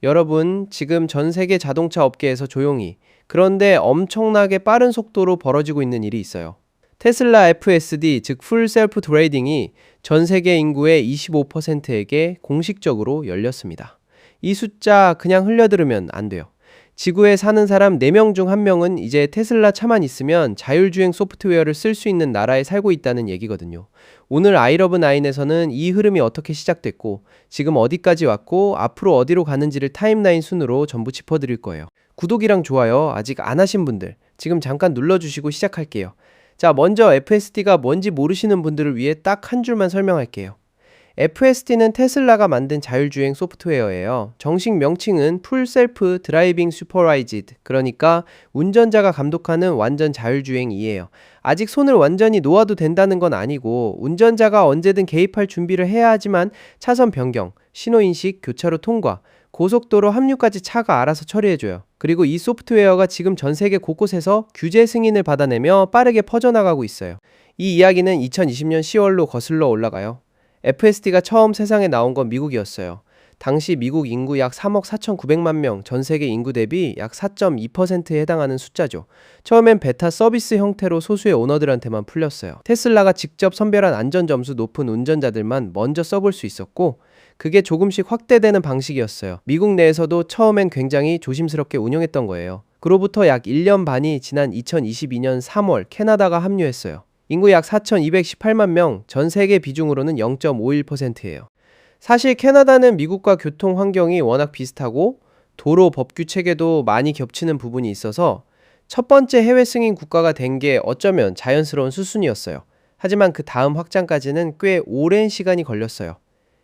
여러분, 지금 전 세계 자동차 업계에서 조용히, 그런데 엄청나게 빠른 속도로 벌어지고 있는 일이 있어요. 테슬라 FSD, 즉 풀 셀프 드라이빙이 전 세계 인구의 25%에게 공식적으로 열렸습니다. 이 숫자 그냥 흘려들으면 안 돼요. 지구에 사는 사람 4명 중 1명은 이제 테슬라 차만 있으면 자율주행 소프트웨어를 쓸 수 있는 나라에 살고 있다는 얘기거든요. 오늘 아이러브9에서는 이 흐름이 어떻게 시작됐고, 지금 어디까지 왔고, 앞으로 어디로 가는지를 타임라인 순으로 전부 짚어드릴 거예요. 구독이랑 좋아요 아직 안 하신 분들, 지금 잠깐 눌러주시고 시작할게요. 자, 먼저 FSD가 뭔지 모르시는 분들을 위해 딱 한 줄만 설명할게요. FSD는 테슬라가 만든 자율주행 소프트웨어예요. 정식 명칭은 풀 셀프 드라이빙 슈퍼라이즈드, 그러니까 운전자가 감독하는 완전 자율주행이에요. 아직 손을 완전히 놓아도 된다는 건 아니고, 운전자가 언제든 개입할 준비를 해야 하지만 차선 변경, 신호인식, 교차로 통과, 고속도로 합류까지 차가 알아서 처리해줘요. 그리고 이 소프트웨어가 지금 전 세계 곳곳에서 규제 승인을 받아내며 빠르게 퍼져나가고 있어요. 이 이야기는 2020년 10월로 거슬러 올라가요. FSD가 처음 세상에 나온 건 미국이었어요. 당시 미국 인구 약 3억 4,900만 명, 전 세계 인구 대비 약 4.2%에 해당하는 숫자죠. 처음엔 베타 서비스 형태로 소수의 오너들한테만 풀렸어요. 테슬라가 직접 선별한 안전점수 높은 운전자들만 먼저 써볼 수 있었고, 그게 조금씩 확대되는 방식이었어요. 미국 내에서도 처음엔 굉장히 조심스럽게 운영했던 거예요. 그로부터 약 1년 반이 지난 2022년 3월 캐나다가 합류했어요. 인구 약 4,218만 명, 전 세계 비중으로는 0.51%예요. 사실 캐나다는 미국과 교통 환경이 워낙 비슷하고 도로 법규 체계도 많이 겹치는 부분이 있어서 첫 번째 해외 승인 국가가 된 게 어쩌면 자연스러운 수순이었어요. 하지만 그 다음 확장까지는 꽤 오랜 시간이 걸렸어요.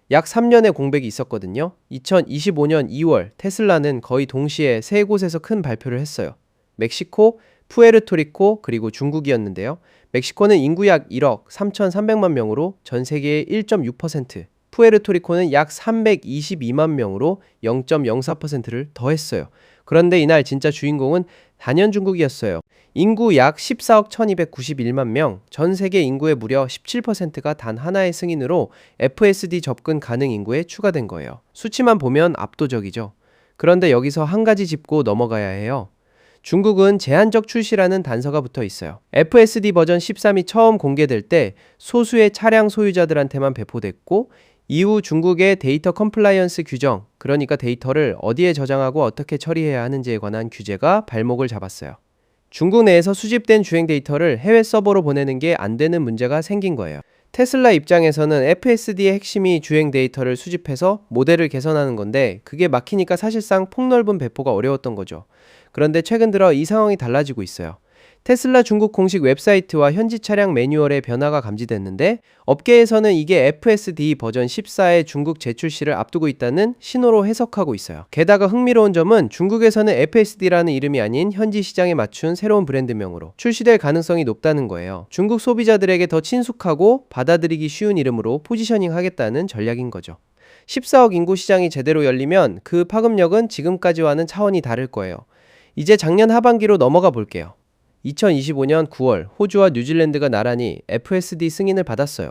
약 3년의 공백이 있었거든요. 2025년 2월 테슬라는 거의 동시에 세 곳에서 큰 발표를 했어요. 멕시코, 푸에르토리코, 그리고 중국이었는데요. 멕시코는 인구 약 1억 3,300만 명으로 전 세계의 1.6%, 푸에르토리코는 약 322만 명으로 0.04%를 더했어요. 그런데 이날 진짜 주인공은 단연 중국이었어요. 인구 약 14억 1291만 명, 전 세계 인구의 무려 17%가 단 하나의 승인으로 FSD 접근 가능 인구에 추가된 거예요. 수치만 보면 압도적이죠. 그런데 여기서 한 가지 짚고 넘어가야 해요. 중국은 제한적 출시라는 단서가 붙어 있어요. FSD 버전 13이 처음 공개될 때 소수의 차량 소유자들한테만 배포됐고, 이후 중국의 데이터 컴플라이언스 규정, 그러니까 데이터를 어디에 저장하고 어떻게 처리해야 하는지에 관한 규제가 발목을 잡았어요. 중국 내에서 수집된 주행 데이터를 해외 서버로 보내는 게 안 되는 문제가 생긴 거예요. 테슬라 입장에서는 FSD의 핵심이 주행 데이터를 수집해서 모델을 개선하는 건데, 그게 막히니까 사실상 폭넓은 배포가 어려웠던 거죠. 그런데 최근 들어 이 상황이 달라지고 있어요. 테슬라 중국 공식 웹사이트와 현지 차량 매뉴얼에 변화가 감지됐는데, 업계에서는 이게 FSD 버전 14의 중국 재출시를 앞두고 있다는 신호로 해석하고 있어요. 게다가 흥미로운 점은 중국에서는 FSD라는 이름이 아닌 현지 시장에 맞춘 새로운 브랜드명으로 출시될 가능성이 높다는 거예요. 중국 소비자들에게 더 친숙하고 받아들이기 쉬운 이름으로 포지셔닝 하겠다는 전략인 거죠. 14억 인구 시장이 제대로 열리면 그 파급력은 지금까지와는 차원이 다를 거예요. 이제 작년 하반기로 넘어가 볼게요. 2025년 9월 호주와 뉴질랜드가 나란히 FSD 승인을 받았어요.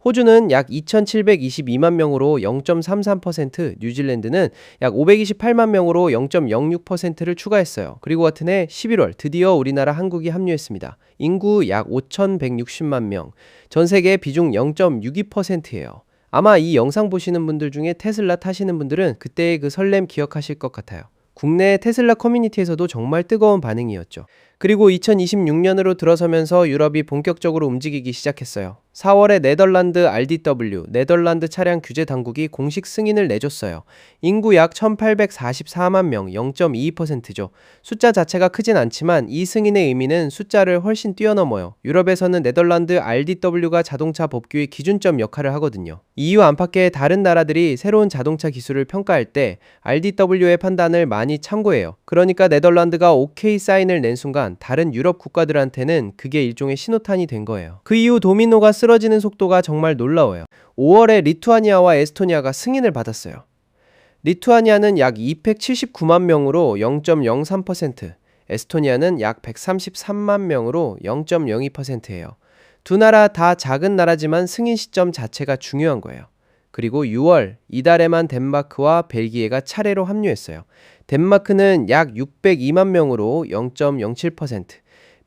호주는 약 2,722만 명으로 0.33%, 뉴질랜드는 약 528만 명으로 0.06%를 추가했어요. 그리고 같은 해 11월 드디어 우리나라 한국이 합류했습니다. 인구 약 5,160만 명, 전 세계 비중 0.62%예요. 아마 이 영상 보시는 분들 중에 테슬라 타시는 분들은 그때의 그 설렘 기억하실 것 같아요. 국내 테슬라 커뮤니티에서도 정말 뜨거운 반응이었죠. 그리고 2026년으로 들어서면서 유럽이 본격적으로 움직이기 시작했어요. 4월에 네덜란드 RDW, 네덜란드 차량 규제 당국이 공식 승인을 내줬어요. 인구 약 1,844만 명, 0.22%죠. 숫자 자체가 크진 않지만 이 승인의 의미는 숫자를 훨씬 뛰어넘어요. 유럽에서는 네덜란드 RDW가 자동차 법규의 기준점 역할을 하거든요. EU 안팎의 다른 나라들이 새로운 자동차 기술을 평가할 때 RDW의 판단을 많이 참고해요. 그러니까 네덜란드가 OK 사인을 낸 순간 다른 유럽 국가들한테는 그게 일종의 신호탄이 된 거예요. 그 이후 도미노가 쓰러지는 속도가 정말 놀라워요. 5월에 리투아니아와 에스토니아가 승인을 받았어요. 리투아니아는 약 279만 명으로 0.03%, 에스토니아는 약 133만 명으로 0.02%예요. 두 나라 다 작은 나라지만 승인 시점 자체가 중요한 거예요. 그리고 6월 이달에만 덴마크와 벨기에가 차례로 합류했어요. 덴마크는 약 602만 명으로 0.07%,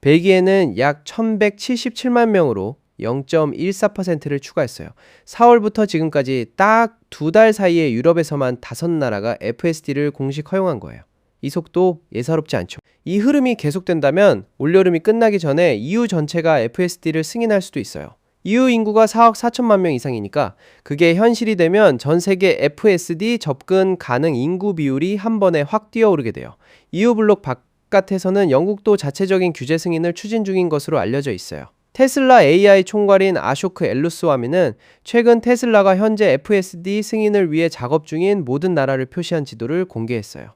벨기에는 약 1177만 명으로 0.14%를 추가했어요. 4월부터 지금까지 딱 2달 사이에 유럽에서만 5나라가 FSD를 공식 허용한 거예요. 이 속도 예사롭지 않죠. 이 흐름이 계속된다면 올여름이 끝나기 전에 EU 전체가 FSD를 승인할 수도 있어요. EU 인구가 4억 4천만 명 이상이니까 그게 현실이 되면 전 세계 FSD 접근 가능 인구 비율이 한 번에 확 뛰어오르게 돼요. EU 블록 바깥에서는 영국도 자체적인 규제 승인을 추진 중인 것으로 알려져 있어요. 테슬라 AI 총괄인 아쇼크 엘루스와미는 최근 테슬라가 현재 FSD 승인을 위해 작업 중인 모든 나라를 표시한 지도를 공개했어요.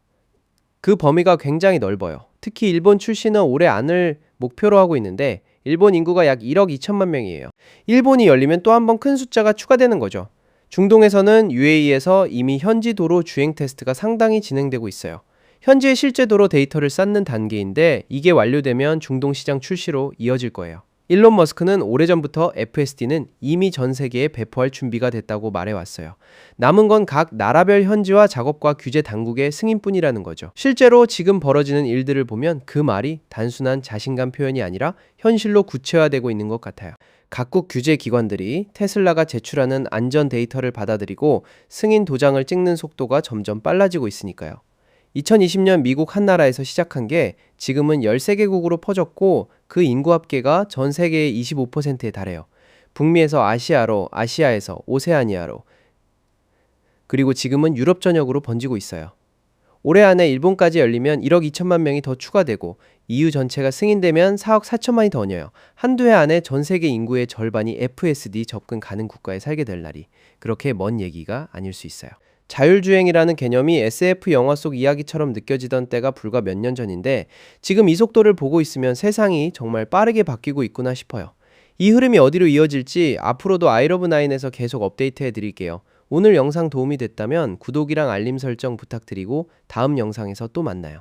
그 범위가 굉장히 넓어요. 특히 일본 출시는 올해 안을 목표로 하고 있는데 일본 인구가 약 1억 2천만 명이에요. 일본이 열리면 또 한 번 큰 숫자가 추가되는 거죠. 중동에서는 UAE에서 이미 현지 도로 주행 테스트가 상당히 진행되고 있어요. 현지의 실제 도로 데이터를 쌓는 단계인데 이게 완료되면 중동 시장 출시로 이어질 거예요. 일론 머스크는 오래전부터 FSD는 이미 전 세계에 배포할 준비가 됐다고 말해왔어요. 남은 건 각 나라별 현지화 작업과 규제 당국의 승인뿐이라는 거죠. 실제로 지금 벌어지는 일들을 보면 그 말이 단순한 자신감 표현이 아니라 현실로 구체화되고 있는 것 같아요. 각국 규제 기관들이 테슬라가 제출하는 안전 데이터를 받아들이고 승인 도장을 찍는 속도가 점점 빨라지고 있으니까요. 2020년 미국 한 나라에서 시작한 게 지금은 13개국으로 퍼졌고 그 인구 합계가 전 세계의 25%에 달해요. 북미에서 아시아로, 아시아에서 오세아니아로, 그리고 지금은 유럽 전역으로 번지고 있어요. 올해 안에 일본까지 열리면 1억 2천만 명이 더 추가되고 EU 전체가 승인되면 4억 4천만이 더 늘어요. 한두 해 안에 전 세계 인구의 절반이 FSD 접근 가능 국가에 살게 될 날이 그렇게 먼 얘기가 아닐 수 있어요. 자율주행이라는 개념이 SF 영화 속 이야기처럼 느껴지던 때가 불과 몇 년 전인데 지금 이 속도를 보고 있으면 세상이 정말 빠르게 바뀌고 있구나 싶어요. 이 흐름이 어디로 이어질지 앞으로도 아이러브9에서 계속 업데이트해 드릴게요. 오늘 영상 도움이 됐다면 구독이랑 알림 설정 부탁드리고 다음 영상에서 또 만나요.